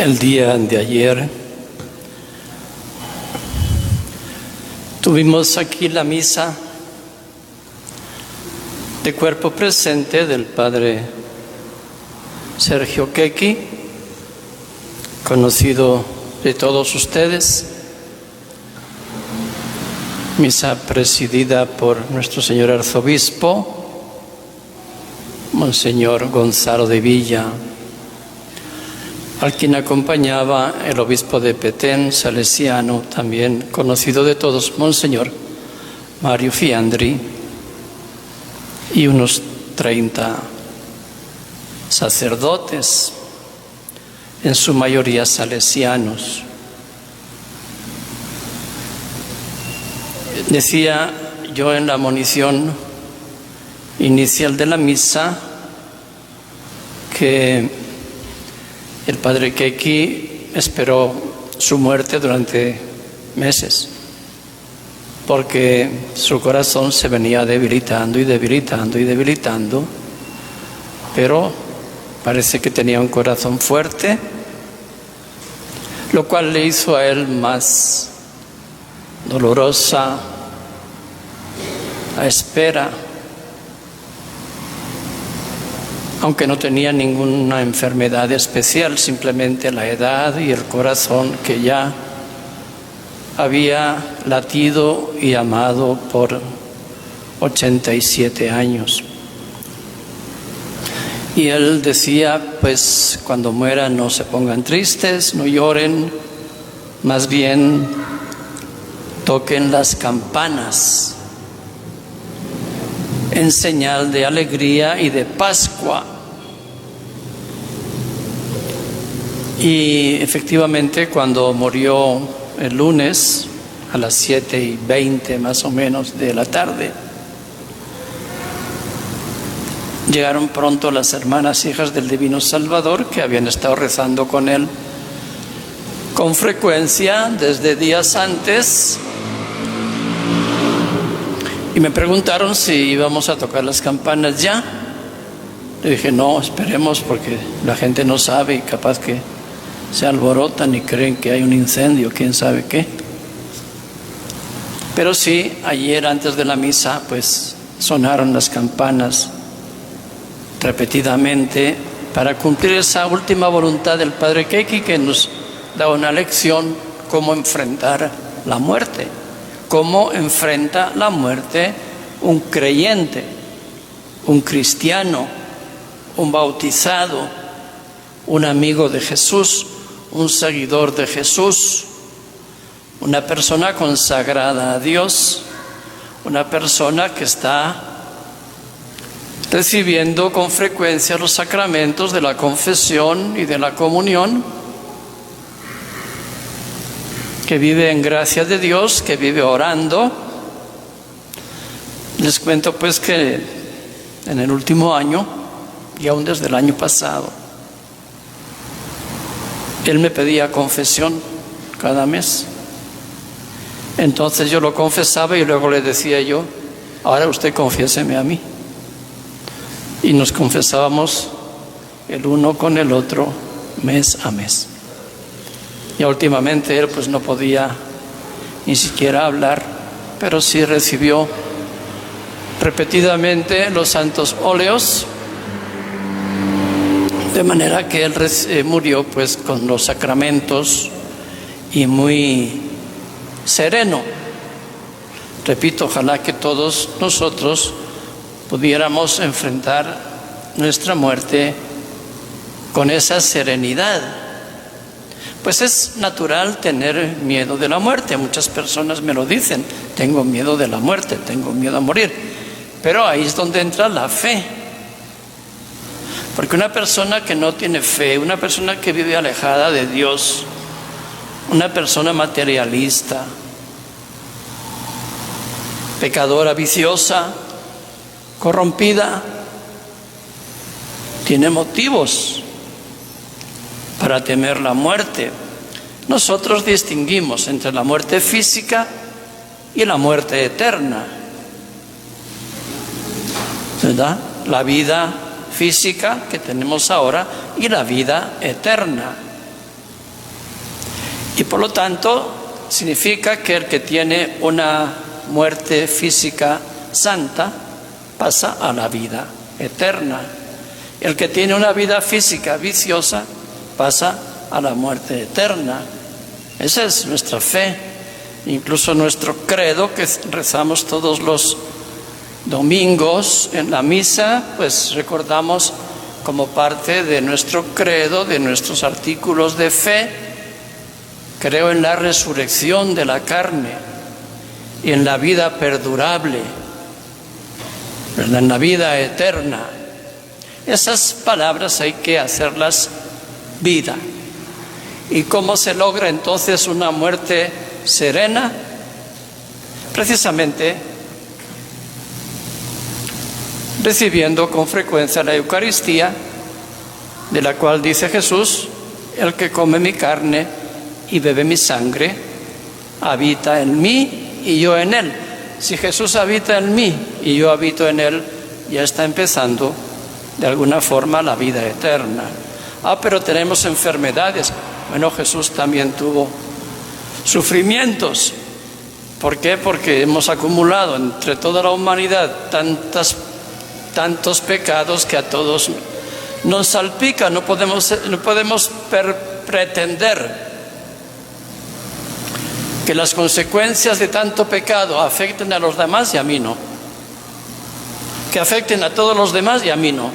El día de ayer tuvimos aquí la misa de cuerpo presente del Padre Sergio Quequi, conocido de todos ustedes, misa presidida por nuestro señor arzobispo, Monseñor Gonzalo de Villa, al quien acompañaba el obispo de Petén, salesiano, también conocido de todos, Monseñor Mario Fiandri, y unos 30 sacerdotes, en su mayoría salesianos. Decía yo en la monición inicial de la misa que el padre Quequi esperó su muerte durante meses, porque su corazón se venía debilitando y debilitando y debilitando, pero parece que tenía un corazón fuerte, lo cual le hizo a él más dolorosa la espera, aunque no tenía ninguna enfermedad especial, simplemente la edad y el corazón que ya había latido y amado por 87 años. Y él decía, pues cuando mueran no se pongan tristes, no lloren, más bien toquen las campanas en señal de alegría y de Pascua. Y efectivamente, cuando murió el lunes a las 7:20 más o menos de la tarde, llegaron pronto las hermanas hijas del Divino Salvador, que habían estado rezando con él con frecuencia desde días antes, y me preguntaron si íbamos a tocar las campanas ya. Le dije, no, esperemos, porque la gente no sabe y capaz que se alborotan y creen que hay un incendio, quién sabe qué. Pero sí, ayer antes de la misa, pues sonaron las campanas repetidamente para cumplir esa última voluntad del Padre Quequi, que nos da una lección cómo enfrentar la muerte. Cómo enfrenta la muerte un creyente, un cristiano, un bautizado, un amigo de Jesús, un seguidor de Jesús, una persona consagrada a Dios, una persona que está recibiendo con frecuencia los sacramentos de la confesión y de la comunión, que vive en gracia de Dios, que vive orando. Les cuento pues que en el último año, y aún desde el año pasado, él me pedía confesión cada mes. Entonces yo lo confesaba y luego le decía yo, ahora usted confiéseme a mí. Y nos confesábamos el uno con el otro mes a mes. Y últimamente él pues no podía ni siquiera hablar, pero sí recibió repetidamente los santos óleos, de manera que él murió pues con los sacramentos y muy sereno. Repito, ojalá que todos nosotros pudiéramos enfrentar nuestra muerte con esa serenidad. Pues es natural tener miedo de la muerte. Muchas personas me lo dicen, tengo miedo de la muerte, tengo miedo a morir. Pero ahí es donde entra la fe. Porque una persona que no tiene fe, una persona que vive alejada de Dios, una persona materialista, pecadora, viciosa, corrompida, tiene motivos para temer la muerte. Nosotros distinguimos entre la muerte física y la muerte eterna, ¿verdad? La vida física que tenemos ahora y la vida eterna. Y por lo tanto, significa que el que tiene una muerte física santa pasa a la vida eterna. El que tiene una vida física viciosa pasa a la muerte eterna. Esa es nuestra fe, incluso nuestro credo que rezamos todos los domingos en la misa, pues recordamos como parte de nuestro credo, de nuestros artículos de fe: creo en la resurrección de la carne y en la vida perdurable, en la vida eterna. Esas palabras hay que hacerlas vida. ¿Y cómo se logra entonces una muerte serena? Precisamente recibiendo con frecuencia la Eucaristía, de la cual dice Jesús: el que come mi carne y bebe mi sangre habita en mí y yo en él. Si Jesús habita en mí y yo habito en él, ya está empezando de alguna forma la vida eterna. Pero tenemos enfermedades. Bueno, Jesús también tuvo sufrimientos. ¿Por qué? Porque hemos acumulado entre toda la humanidad tantos pecados que a todos nos salpican. No podemos pretender que las consecuencias de tanto pecado afecten a los demás y a mí no. Que afecten a todos los demás y a mí no.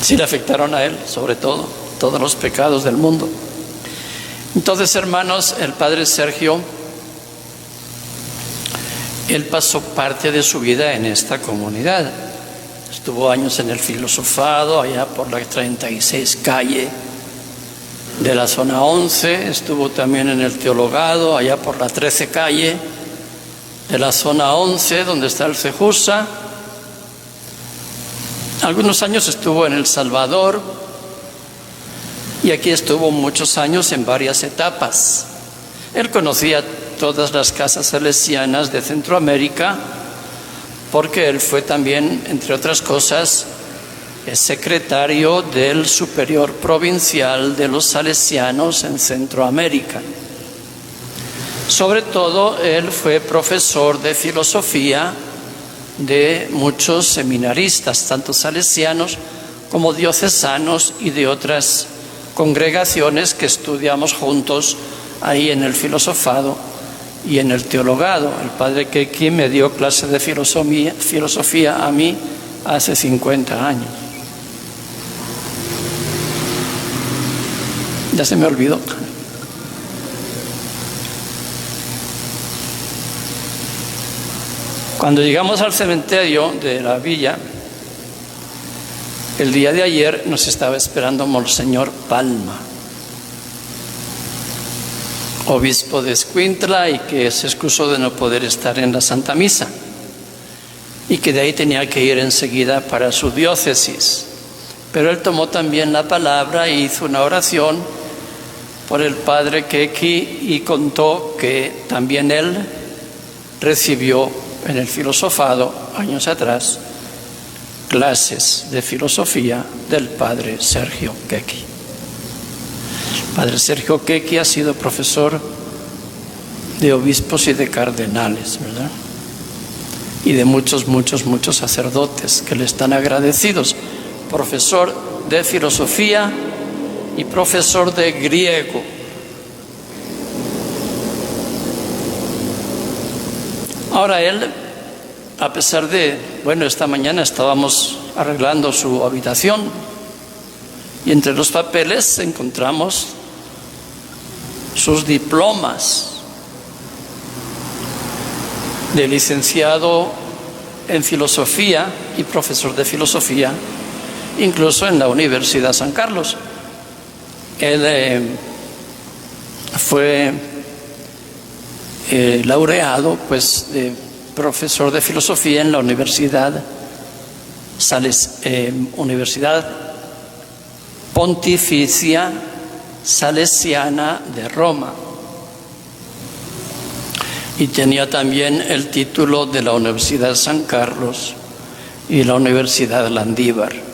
Sí le afectaron a él, sobre todo, todos los pecados del mundo. Entonces, hermanos, el padre Sergio, él pasó parte de su vida en esta comunidad. Estuvo años en el filosofado, allá por la 36 calle de la zona 11. Estuvo también en el teologado, allá por la 13 calle de la zona 11, donde está el Cejusa. Algunos años estuvo en El Salvador y aquí estuvo muchos años en varias etapas. Él conocía todas las casas salesianas de Centroamérica porque él fue también, entre otras cosas, secretario del Superior Provincial de los Salesianos en Centroamérica. Sobre todo, él fue profesor de filosofía de muchos seminaristas, tanto salesianos como diocesanos y de otras congregaciones que estudiamos juntos ahí en el filosofado y en el teologado. El padre Keki me dio clase de filosofía a mí hace 50 años. Ya se me olvidó. Cuando llegamos al cementerio de la villa, el día de ayer nos estaba esperando Monseñor Palma, obispo de Escuintla, y que se excusó de no poder estar en la Santa Misa y que de ahí tenía que ir enseguida para su diócesis. Pero él tomó también la palabra e hizo una oración por el padre Keki y contó que también él recibió en el filosofado, años atrás, clases de filosofía del padre Sergio Keki. El padre Sergio Keki ha sido profesor de obispos y de cardenales, ¿verdad? Y de muchos sacerdotes que le están agradecidos. Profesor de filosofía y profesor de griego. Ahora él, a pesar de, esta mañana estábamos arreglando su habitación y entre los papeles encontramos sus diplomas de licenciado en filosofía y profesor de filosofía, incluso en la Universidad San Carlos. Él fue laureado de profesor de filosofía en la Universidad Pontificia Salesiana de Roma, y tenía también el título de la Universidad San Carlos y la Universidad Landívar.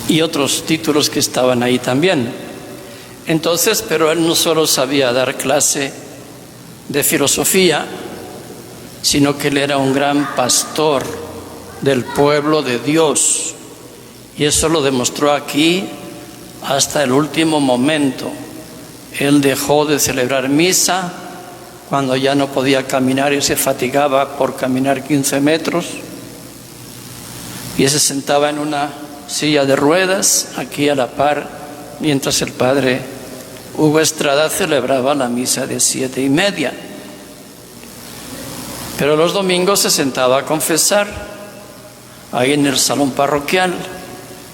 y otros títulos que estaban ahí también. Entonces, pero él no solo sabía dar clase de filosofía, sino que él era un gran pastor del pueblo de Dios. Y eso lo demostró aquí hasta el último momento. Él dejó de celebrar misa cuando ya no podía caminar y se fatigaba por caminar 15 metros. Y se sentaba en una silla de ruedas, aquí a la par, mientras el padre Hugo Estrada celebraba la misa de 7:30. Pero los domingos se sentaba a confesar, ahí en el salón parroquial,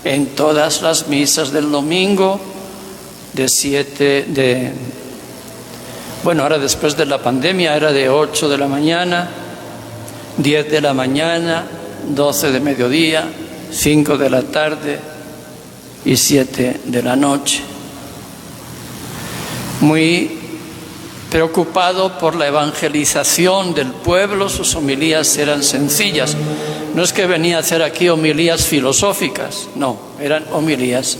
en todas las misas del domingo, ahora después de la pandemia era de 8 de la mañana, 10 de la mañana, 12 de mediodía, 5 de la tarde y 7 de la noche. Muy preocupado por la evangelización del pueblo, sus homilías eran sencillas. No es que venía a hacer aquí homilías filosóficas, no, eran homilías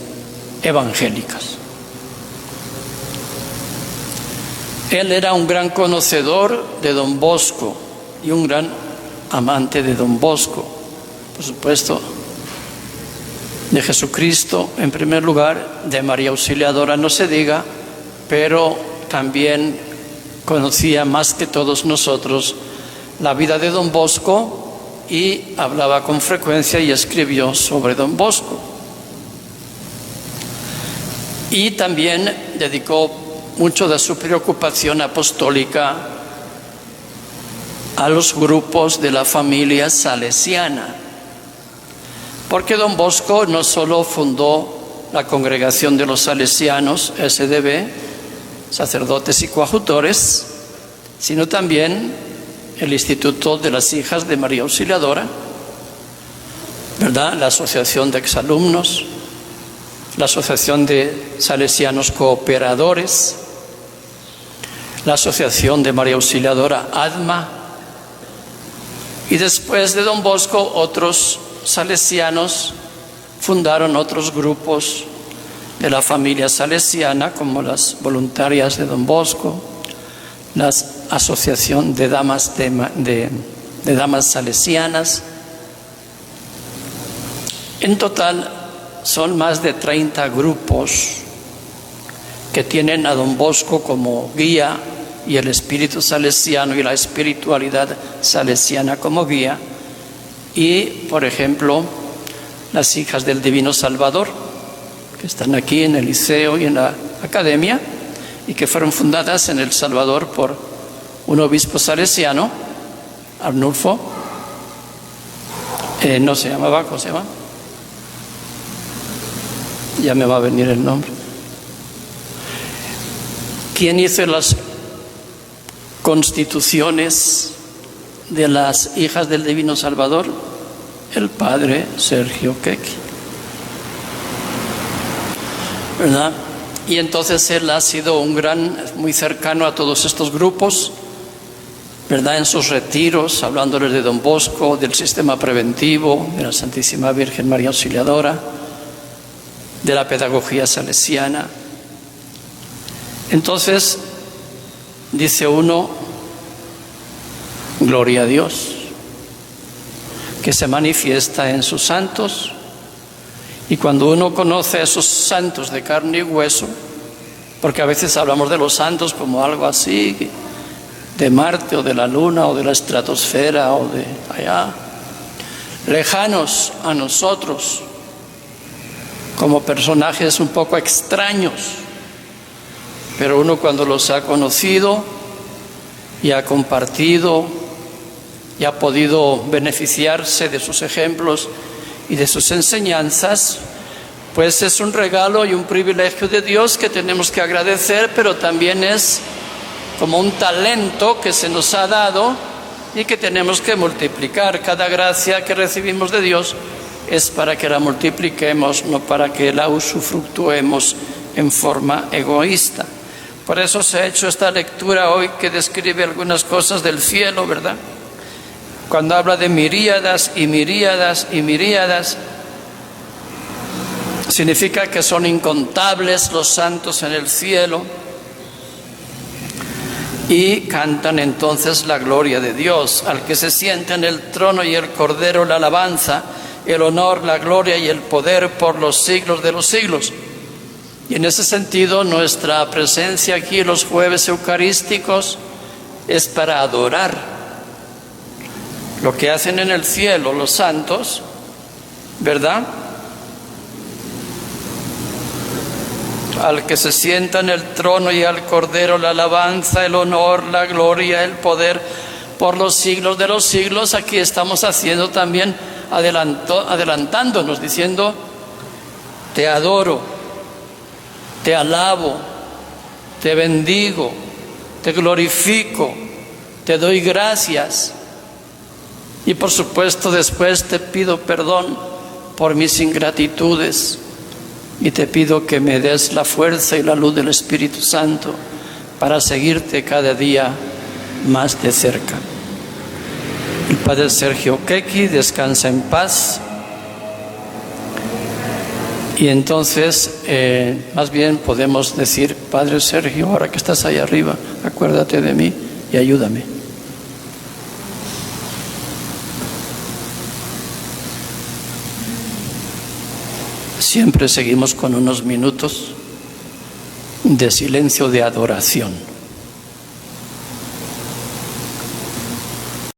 evangélicas. Él era un gran conocedor de Don Bosco y un gran amante de Don Bosco, por supuesto, de Jesucristo en primer lugar, de María Auxiliadora no se diga, pero también conocía más que todos nosotros la vida de Don Bosco y hablaba con frecuencia y escribió sobre Don Bosco. Y también dedicó mucho de su preocupación apostólica a los grupos de la familia salesiana, porque Don Bosco no solo fundó la Congregación de los Salesianos, SDB, sacerdotes y coadjutores, sino también el Instituto de las Hijas de María Auxiliadora, ¿verdad? La Asociación de Exalumnos, la Asociación de Salesianos Cooperadores, la Asociación de María Auxiliadora ADMA, y después de Don Bosco otros salesianos fundaron otros grupos de la familia salesiana, como las voluntarias de Don Bosco, la Asociación de Damas, de Damas Salesianas. En total son más de 30 grupos que tienen a Don Bosco como guía y el espíritu salesiano y la espiritualidad salesiana como guía. Y, por ejemplo, las Hijas del Divino Salvador, que están aquí en el liceo y en la academia, y que fueron fundadas en El Salvador por un obispo salesiano, Arnulfo, no se llamaba, ¿cómo se llama? Ya me va a venir el nombre. ¿Quién hizo las constituciones de las Hijas del Divino Salvador? El padre Sergio Quequi, ¿verdad? Y entonces él ha sido muy cercano a todos estos grupos, ¿verdad? En sus retiros, hablándoles de Don Bosco, del sistema preventivo, de la Santísima Virgen María Auxiliadora, de la pedagogía salesiana. Entonces, dice uno, gloria a Dios, que se manifiesta en sus santos. Y cuando uno conoce a esos santos de carne y hueso, porque a veces hablamos de los santos como algo así, de Marte o de la Luna o de la estratosfera o de allá, lejanos a nosotros, como personajes un poco extraños, pero uno cuando los ha conocido y ha compartido y ha podido beneficiarse de sus ejemplos y de sus enseñanzas, pues es un regalo y un privilegio de Dios que tenemos que agradecer, pero también es como un talento que se nos ha dado y que tenemos que multiplicar. Cada gracia que recibimos de Dios es para que la multipliquemos, no para que la usufructuemos en forma egoísta. Por eso se ha hecho esta lectura hoy que describe algunas cosas del cielo, ¿verdad? Cuando habla de miríadas y miríadas y miríadas, Significa que son incontables los santos en el cielo y cantan entonces la gloria de Dios, al que se sienta en el trono y el Cordero la alabanza, el honor, la gloria y el poder por los siglos de los siglos. Y en ese sentido nuestra presencia aquí los jueves eucarísticos es para adorar lo que hacen en el cielo los santos, ¿verdad? Al que se sienta en el trono y al Cordero la alabanza, el honor, la gloria, el poder por los siglos de los siglos. Aquí estamos haciendo también, adelantándonos, diciendo: te adoro, te alabo, te bendigo, te glorifico, te doy gracias. Y por supuesto después te pido perdón por mis ingratitudes. Y te pido que me des la fuerza y la luz del Espíritu Santo para seguirte cada día más de cerca. El Padre Sergio Quequi descansa en paz. Y entonces, más bien podemos decir: Padre Sergio, ahora que estás ahí arriba, acuérdate de mí y ayúdame. Siempre seguimos con unos minutos de silencio de adoración.